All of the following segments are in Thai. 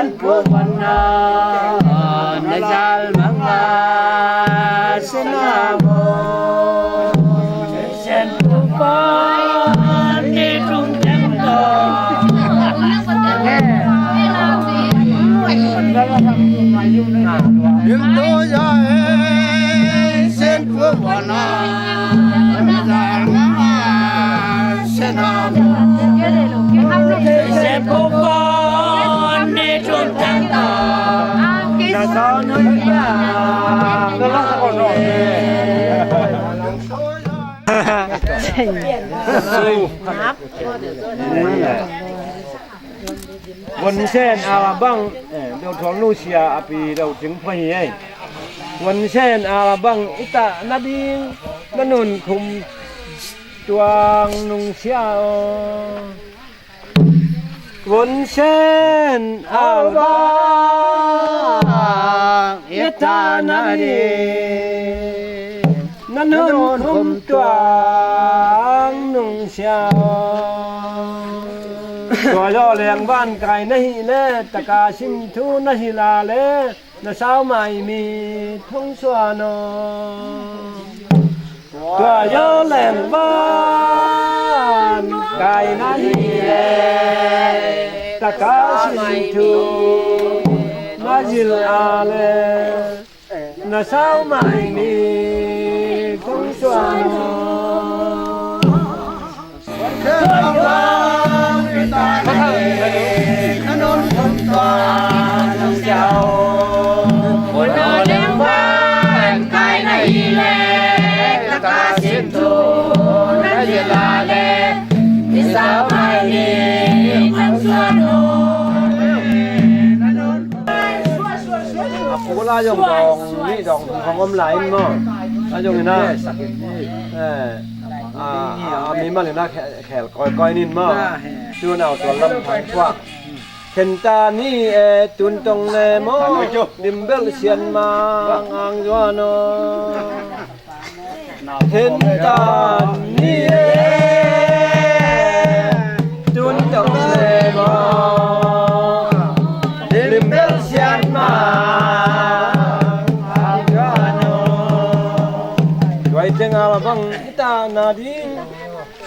Sempuwana Najal Manga Senamo Sempuwan Di Tungtengdo Yunto ya Sempuwana Najal Manga Senamo Sempuwan Di Tungtengdo Nazano yaวันเช่นอาบังเดี๋ยวทองลูเซียอปีเราถึงพะเฮวันเช่นอาบังอิตานาดีนนุนคุมตัวนุงเชียวันเช่นอาบังอิตานาดีนนุนคุมตัวนุงเชียตัวย่อเลี้ยงบ้านไก่นะฮิเล่ตะกาชิมทูนะฮิลาเล่นะสาวใหม่มีทุ่งสวนตัวย่อเลี้ยงบ้านไก่นะฮิเล่ตะกาชิมทูนะฮิลาเล่นะสาวใหม่มีทุ่งสวนถนนคนตาน้องเจ้าคนนอนเลี้ยงบ้านใครในแลตะกาสินทูนั่นเวลาแลที่สาวไม่ดีทั้งสวนโถนนโบราณยงดองนี่ดองของอมไหลมั้งอายุนี่นะมีมาเลยนะแขลก้อยนินมาดูหนาวตัวลำพังกว่าเห็นตานี่ตุนตรงเลมอดิมเบลเชียนมาอังจวนเห็นตานี่ตุนตรงเลมอดิมเบลเชียนมาอังจวนไว้จังอาบังตานาดี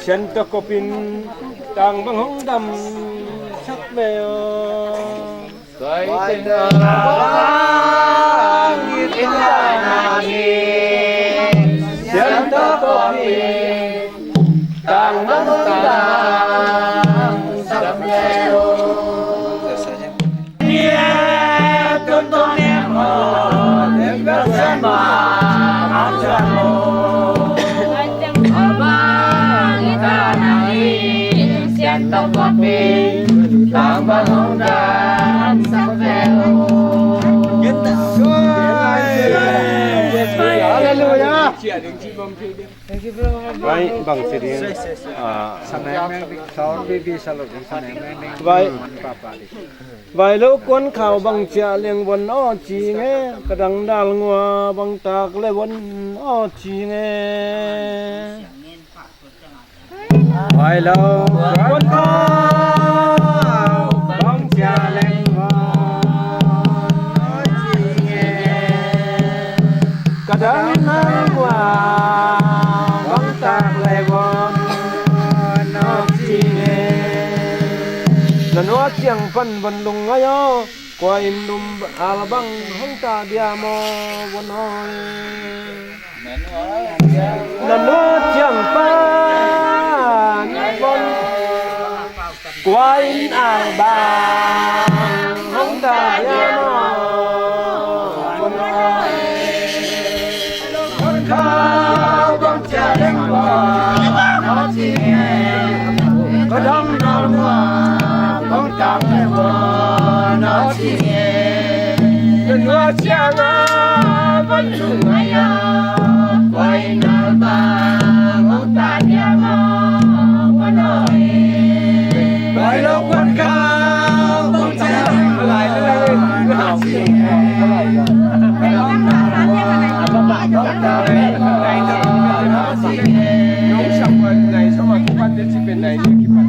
เชนตะกบินต่างบังหงดำชักเบลสวยเจ้าบังยินดีนาดีเชนตะกบินต่างบังหงดำชักเบลเนี่ยตุนตุนเนี่ยโอ้เด็กเบลเซมาอันจันโมต้องกอดปีต่างบ้านของดันสักแววยึดช่วยอะไรเลยนะไว้บังสิเดียสมัยแม่บิ๊กทอนบีบีสลบสมัยแม่ไว้ลูกคนข่าวบังเชียเลี้ยงวันอ้อจีเงกระดังดาลงัวบังตากเลยวันอ้อจีเงไว้เราคนข่าวบังเชียเลี้ยงวันอ้อจีเงกระดังดาลงัวบังตากเลยวันอ้อจีเงนันว่าเชียงฟันวันลุงไงอ๋อกว่าอินดุมอาลบังห้องตาเดียมอวันอ้อยนันว่าเชียงฟันวันกว่าอินอาลบังห้องตาเดียมอวันอ้อยคนข่าวบังเชียเลี้ยงวันอ้อจีเงก็ดำดำว่าต้องจำให้ว่าน้อชีเอ๋เป็นว่าเชียงอ่ะบนทุ่งไม้ยากวยนาบางของตาเดียมอว่าน้อยไปลงคนข้าวต้องจำอะไรเลยน้อชีเอ๋ไปลงนาบางต้องจำอะไรน้อชีเอ๋น้องสังวันไหนสมัครวันเดือนสิบเป็นไหนนี่กี่วัน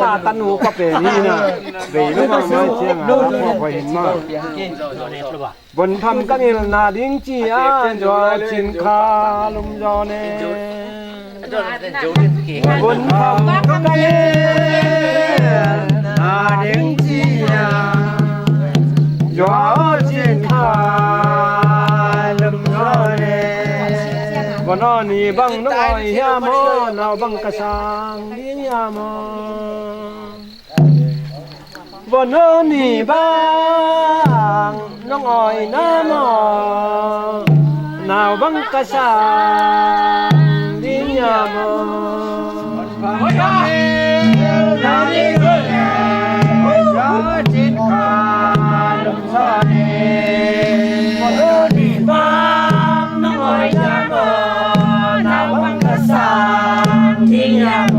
ตาตันหูก็เป็นนี่นะเบลมาไม่เชียงอ่ะพอไปเห็นมาบนทำกันเอลนาดิ้งจีอาจอจินคาลุมจอเนบนทำกันเอลนาดิ้งจีอาจอจินคาลุมจอเนบนนี่บังน้อยยามอนเอาบังกระสังดิยามอบนนี่บังน้องอ้อยน้ามอนาวบังกระสังดิยามอนาดิเกยอจินคาลุมซาเนบนนี่บังน้องอ้อยน้ามอที่ยามโม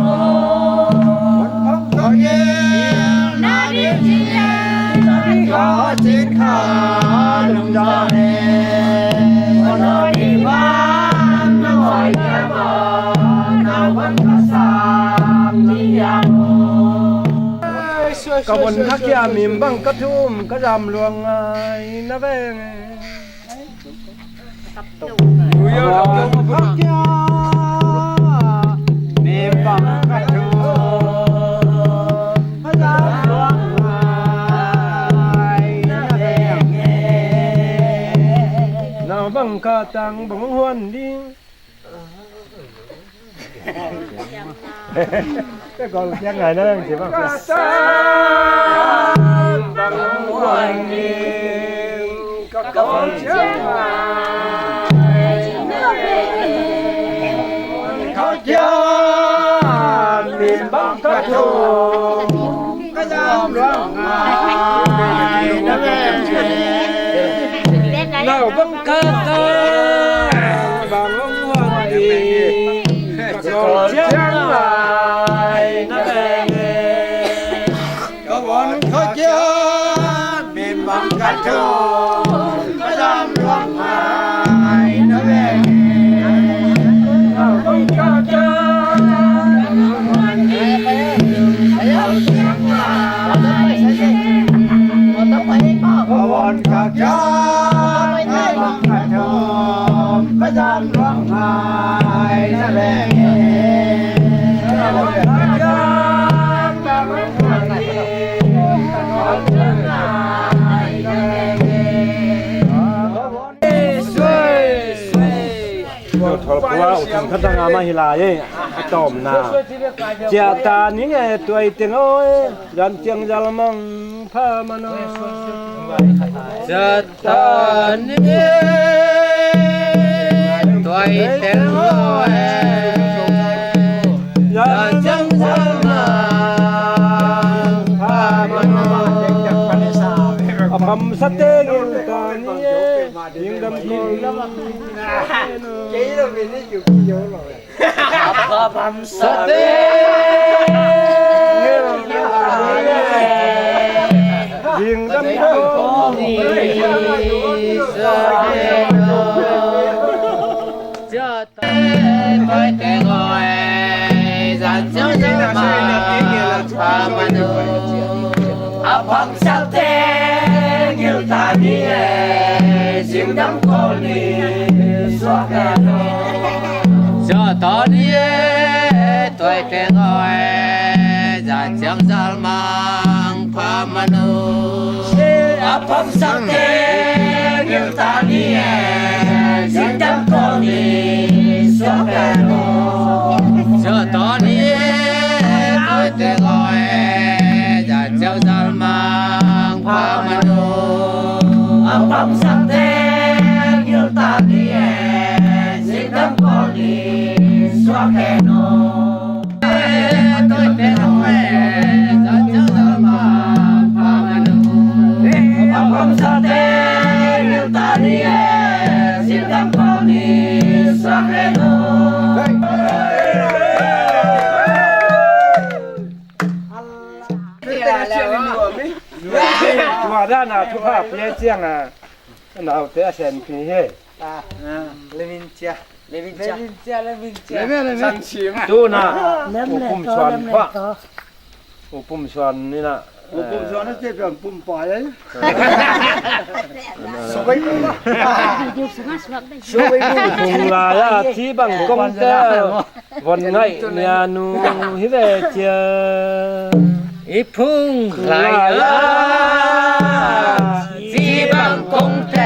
ขอเย็นนาดิจิเลขอจิตขาลุงจอเนวันนี้บ้านน้อยยามโมนาวันกษาที่ยามโมกวนทักยามิมบังกระทุ่มกระดำลวงไงนะเวงอยู่ทักยาบังกะทูพระดาวดวงไม้นาแดงนาวบังกะตังบังหวนดิก็ก่อนยังไงนะสิบ้างกะตังบังหวนดิก็ก่อนยังไงเขาเจ้ามีบังกะทูกระดำร้องไห้นะแม่เล่าบังกะตาบังวันดีก็เชียงรายนะแม่ก็วันเขาเจ้ามีบังกะทูกระดำร้องไห้นะแม่เล่าบังกะตาวันกะจาไม่บังกะทมพระจำร้องไห้นะแม่วันกะจาบังวันดีก็เชิญนายนะแม่สวยก็ทบว่าอุทพัฒนามาฮิลาเย่ตอมนาเจ้าตานี่ไงตัวเต็งโอ้ยยันเจียงจัลมังพามันจัตตานิตัวเต็งโอ้ยยันเจียงจัลมังพามันอภัมสเตกิลตานิยิงดำกุลเกี่ยวกับนี่อยู่เยอะเลยอภัมสเตยิงดำกุลจะตายไปแต่ก่อนจะเจ้าจะมาพามาดูอภัมสเตกิลตานียิงดำกุลสวกาโนจะตอนนี้ตัวแต่ก่อนจะเจ้าจะมาพามาดูอภัมสเตกิลตานียิงดำกุลสวกาโนจะตอนนี้ตัวแต่ก่อนจะเจ้าจะมาพามาดูอภัมสเตกิลตานียิงดำกุลสวกาโนตัวแต่ก่อนจะเจ้าจะมาพามาดูอภัมสเต ด้านทุกภาพเลี้ยเจียงเราเตะเส้นพี่เฮ้เลวินเจียสันชิมดูนะปุ่มชวนว่าปุ่มชวนนี่นะปุ่มชวนนั่นจะเป็นปุ่มปล่อยเลยสบายเลยสบายเลยปุ่มลายที่บังกงเตอวันไหนเนี่ยนูฮิเวเจียอีพุ่งลายที่บังกงเต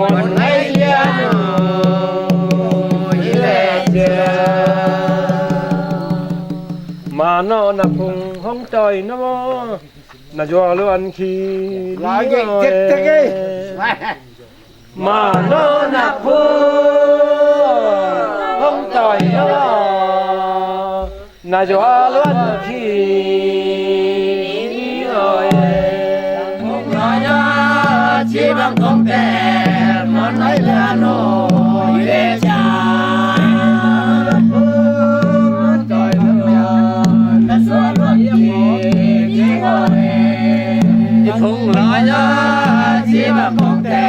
วันไหนเนี่ยนูฮิเวเจียมาโนนับพุงห้องจอยนะโมนาจัวล้วนขี้ลายเจ็ดเจ็ดมาโนนับพุงห้องจอยนะโมนาจัวล้วนขี้ลอยลอยชีบังคงแต่มันไหลเลือโนเยจาพุ่งลอยที่แบบมองแต่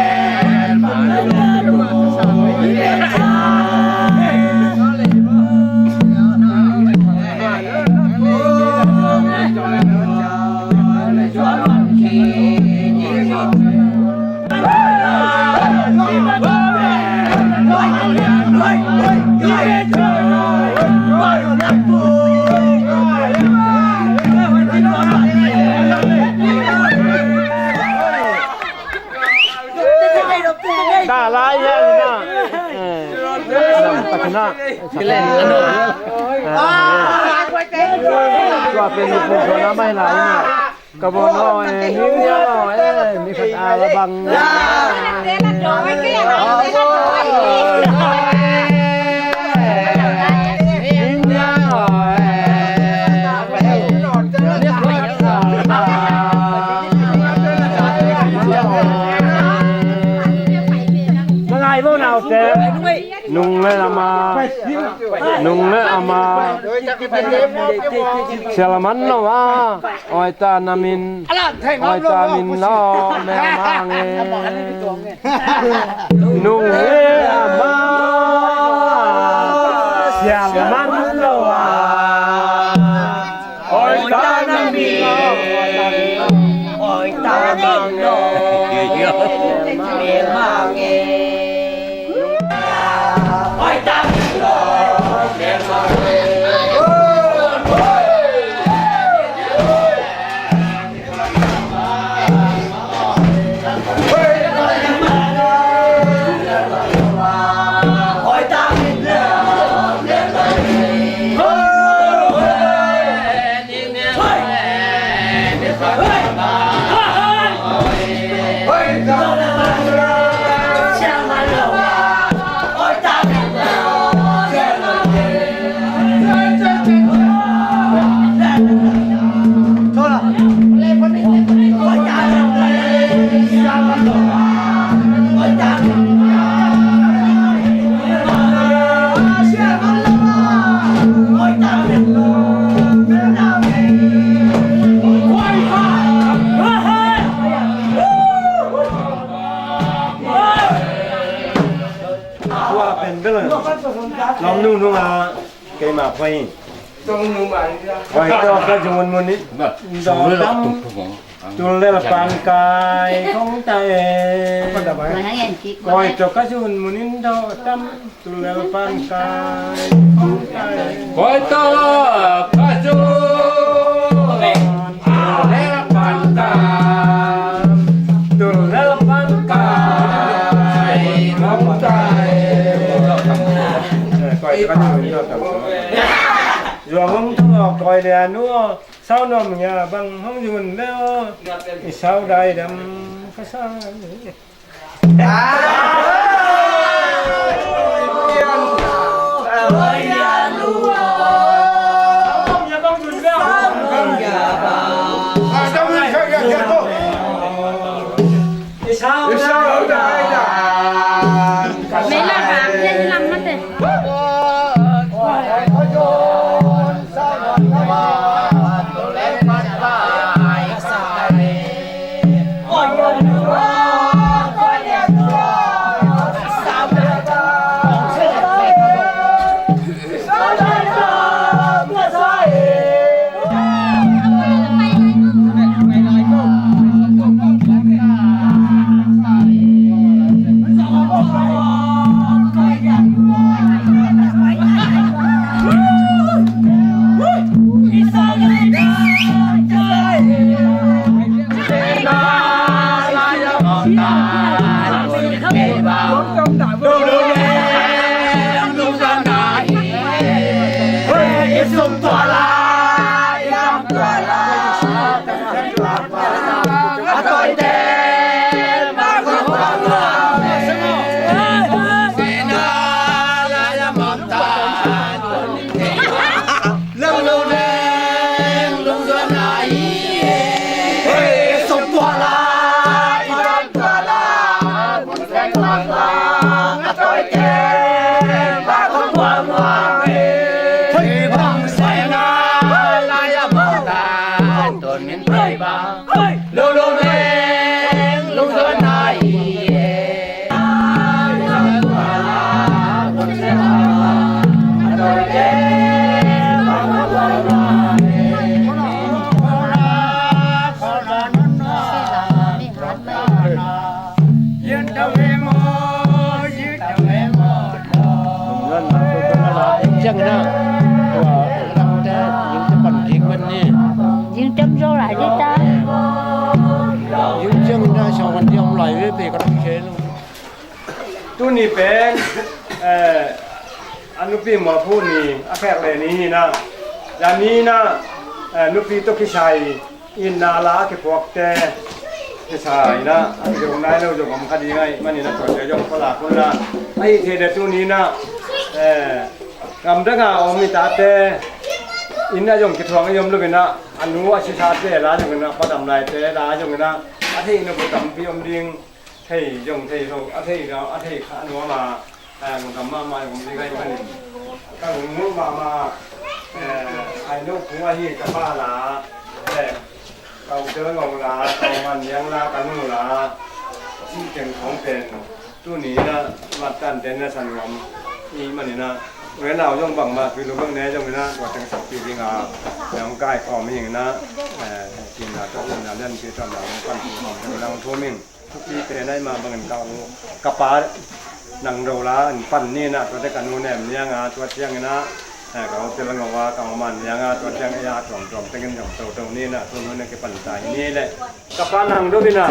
มาแล้วรู้เรื่องชาตาลายยังนะปัจจุบันเล่นอันนู้นก็เป็นผู้ชนะไม่หลายนะกระบอกน้อยนิ้วน้อยมีขัดอาระบังพวกเราเสียนุ่งเลยมานุ่งเลยมาเชลมันเนาะว่าอ้อยตานามินอ้อยตามินล้อแม่มาเงนุ่งเลยมาเชลมันเนาะว่าอ้อยตานามินอ้อยตามินเนาะแม่มาเงลองนุ่งมาเกยมาไฟต้องนุ่งมาไฟก็กระจุนมันนิดดอกดำจุนเล่ปานกายของใจคอยจกกระจุนมันนิดดอกดำจุนเล่ปานกายของใจคอยจกกระจุนเล่ปานกายจุนเล่ปานกายของใจcoi cái này nó tầm rồi không thằng coi đèn nữa sao nó mình nhà bằng không gì mình đâu sao đây đâm cái sao mai ba lô lô lên lô gió này chẳng nào làm ra những cái bản riêng bên nè nhưng chấm rô lại đi ta những chân ra sau mình đi ông lại với về có đăng chế luôn ตู้นี้เป็นอนุปีหมอพูดนี่อาแฝกเลยนี่นะอย่างนี้นะนุปีตุกิชัยอินนาลาเก็บพวกแต่กิชัยนะอันนี้ตรงไหนเราจะทำคดีไงมันนี่นะตัวเดียวคนละคนละไอ้เทเดตู้นี้นะกำดังเอามีตาเตอินนายงกิทวงยมลูกนะอนุอาชิชาเตล้าจงนะพอทำลายเตล้าจงนะอาทิตย์นึงผมทำพิมพ์ดิ้งเที่ยงเที่ยงอาทิตย์เราอาทิตย์ข้านัวมาผมทำมาผมยังไงมันก็ผมนู้มาไอ้นู้ผมว่าที่กับบ้านละเราเจองงละเรามันยังละกันนู่นละที่เก่งของเป็นตู้นี้นะวัดกันเต้นนะสันวมนี่มันนี่นะเวลาเราบังมาคือเราเบิ่งแน่จังเลยนะว่าจังสักปีจริงอ่ะแล้วใกล้คอไม่อย่างนะกินนะต้องนะเล่นคือตอนเราปั้นของเราทั่วมิ่งทุกปีเป็นได้มาบางเงินเก่ากระป๋าหนังโดราปั้นนี่นะตัวแต่กันนู่นเนี่ยยังอ่ะตัวเที่ยงนะเขาจะละงว่าเขามันยังอ่ะตัวเที่ยงยาจอมตั้งกันจอมตรงนี้นะตัวนู้นเนี่ยคือปั้นใจนี่แหละกระป๋าหนังด้วยนะ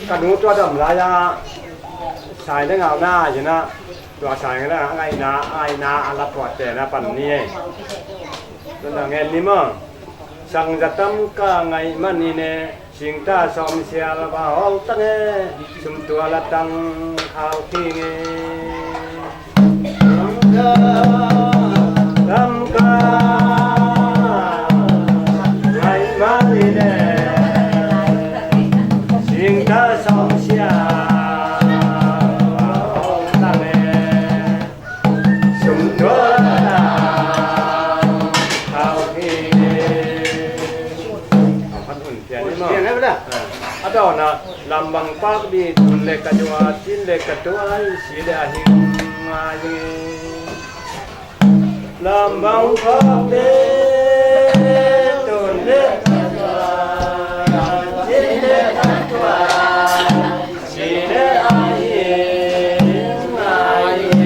กันนู่นตัวดำลายาสายได้เงาหน้าอยู่นะตัวชายก็ได้ไงนะอันละปอดแต่ละปันนี่ตัวหนังเงินนี่มั้งสังจัตมก็ไงมันนี่เนี่ยสิงตาสมเสียละบ่าวตั้งเอสุมตัวละตั้งข้าวทิ้งตมก็ไงมันนี่เนี่ยสิงตาสมเสียAda na lambang pagdi tulle kadua tille kadua sile ahin ngai lambang pagdi tulle kadua tille kadua sile ahin ngai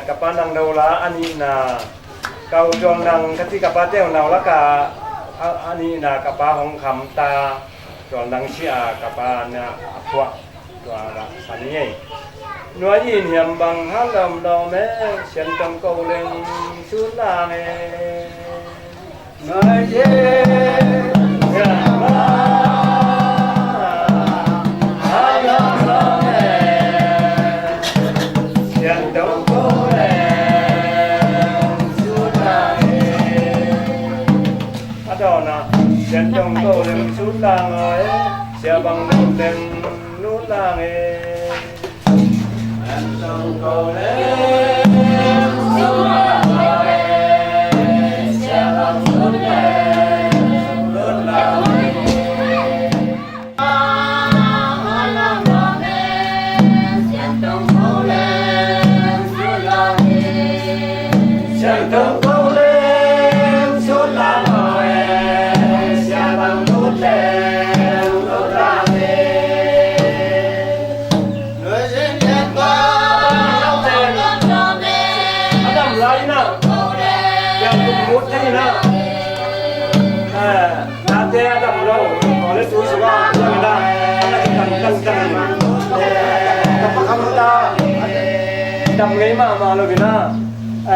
Kapan nang daula ani na kau jong nang ketika patel nau laka ani na kapa hong kham ta jong nang sia kapa na apwa tua la sani nuai yin hiam bang halam do me sian tong ko leng su la ne nuai ye ya ba halam do me sian tong Sen trong cô lên xuống làng rồi xe bằng nút lên nút làng Sen trong cô lên xuống làng rồi xe bằng nút lên nút làng Sen trong cô lên xuống làng Sen trong cô lên xuống làng Hãy subscribe cho kênh Ghiền Mì Gõ để không bỏ lỡ yang kumut ni na nanti ada pulau oleh tu semua yang dah kan apa kamu dah đầm cái mà lo cái na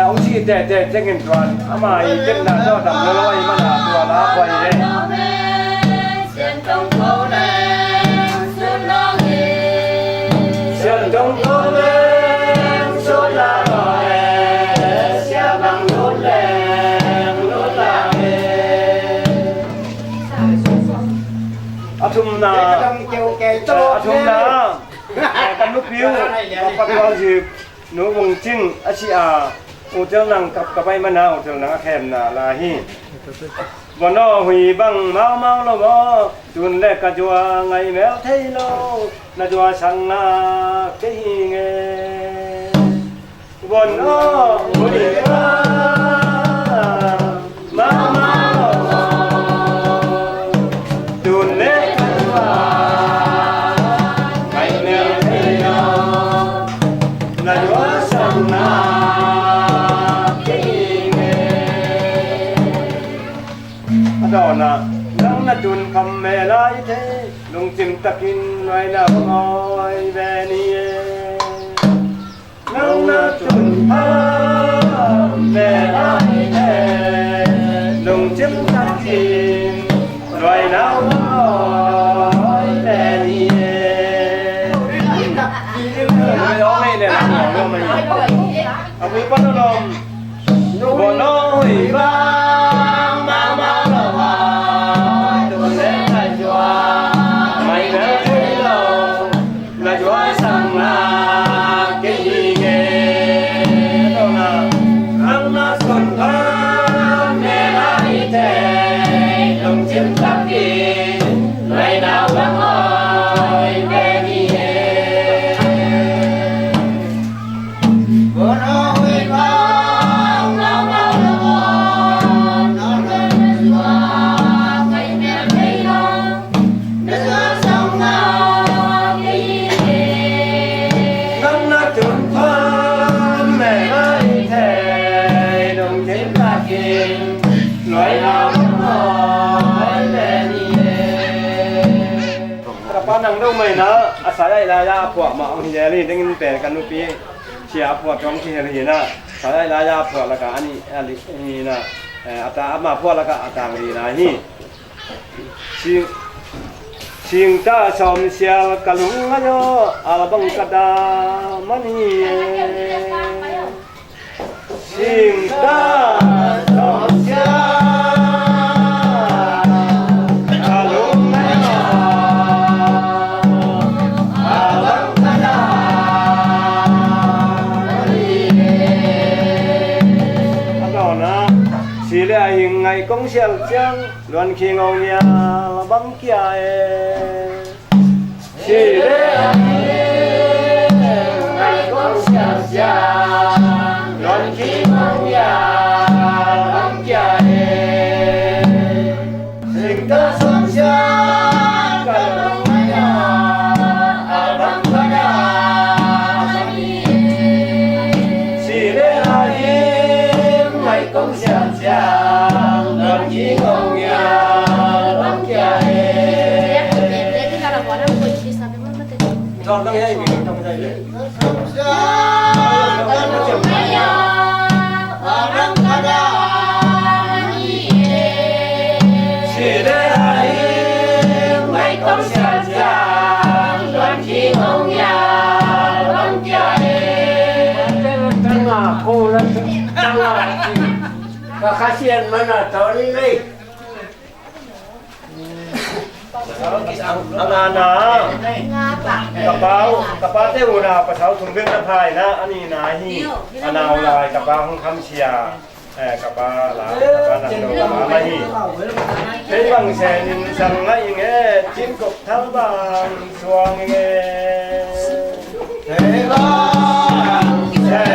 ông chỉ để cái tuan ama ikan na do đầm lo mà na tua lá quay đấy Sơn trong phố lên xuân la rồi xe bằng lúa lên lúa la thùng na thùng na kan lúc biu bắt đầu dịp nấu bông chinh chị ô tiêu năng cặp bay mà nào ô tiêu năng khen là hi bọn nó hủy bằng mau lo bó tuần lệ cả chùa ngày méo thấy lo là chùa sang na cái hi nghe bọn nó hủy bằng mau tuần lệ cả chùa ngày méo thấy lo là chùa sang na đó là nắng là chun cầm mẹ lại thế lùng chim ta kinh ngoài là ngồi về ni nắng là chun cầm mẹ lại thế lùng chim ta kinh ngoài là ngồi về ni người đó này là nhỏ đâu mà à quý bắt nó bọn nó hủy ba năng đâu mày nó sai đây là ya phượng mà ông hiện nay đang bẻ cái nút bia chia phượng trong khi hiện nay sai đây là ya phượng là cái anh nè ta mà phượng là cái ta người này hi xin ta xóm xia cái lúng á nhớ bông cát đá mani xin ta xóm xia hình ngày công xiang chiang luân khi ngầu nhà bấm kia chỉ để ngày công xiang chiang luân khi ngầu nhà bấm kia sinh ta sống xiang cả lòng nhà bấm kia chỉ để ngày công xiang chiang Rồi đang nghe mình trong đây đấy. Chỉ để ai ngày công sản giang đoàn chi ngông nhà đoàn chạy. Đang là cô đang là và khá xiên mà là tới đi. Ana kapal teu na pasal thungbeng na phai na ani na hi anaw lai kapal hong kham chia kapal la kapal na do ma hi thế bằng xe nin sang ngai nge chín cục tháo bằng xuang nge thế bằng xe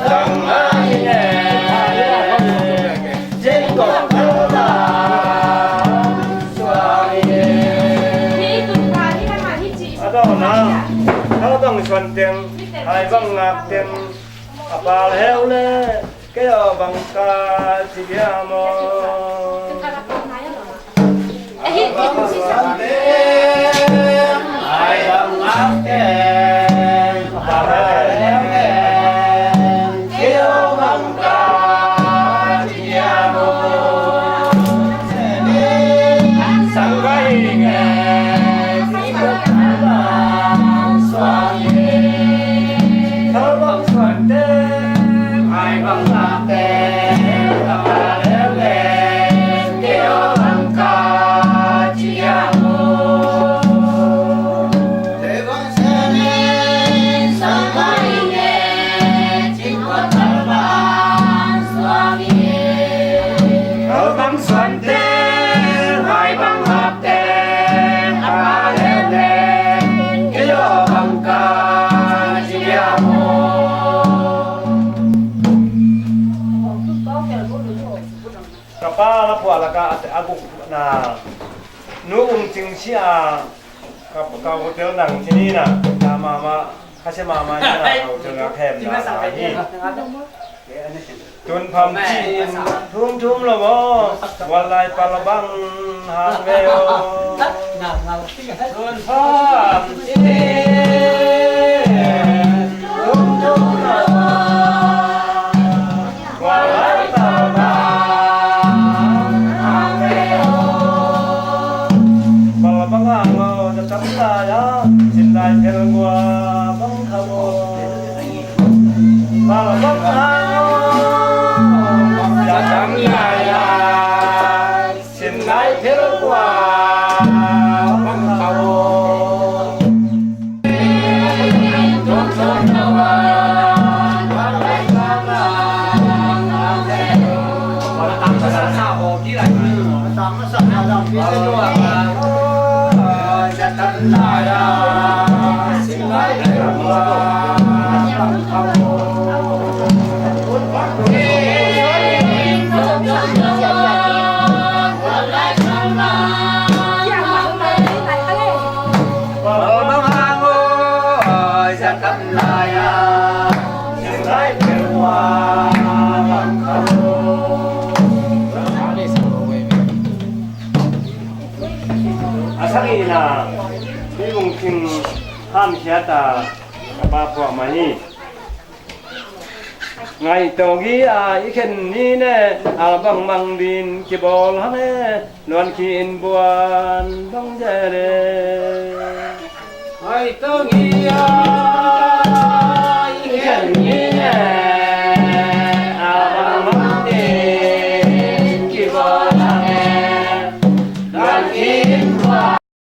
sang ngai nge chín cục đó là nó bằng xuân tiền hai bằng ngạc tiền Apal heule kaya bangka sigiamo. Ai bang ate apal heule kaya bangka sigiamo. Sanggainge Kapa lapua laka aguk na nuung jingxia kau hotel nang sini na mama kasih mama ni na kau hotel nak hem na lagi jun pam chin thum lo bo walai palabang hang veo jun pam chin thum lo walai palabang tetap saya cintai gua bang kamu kalau bang kamu datang saya cintai gua bang kamu Asarina, ini mungkin ham siapa apa mai. Ngày togi iken ni ne albang mang din kibol hane luan kin buan bang jere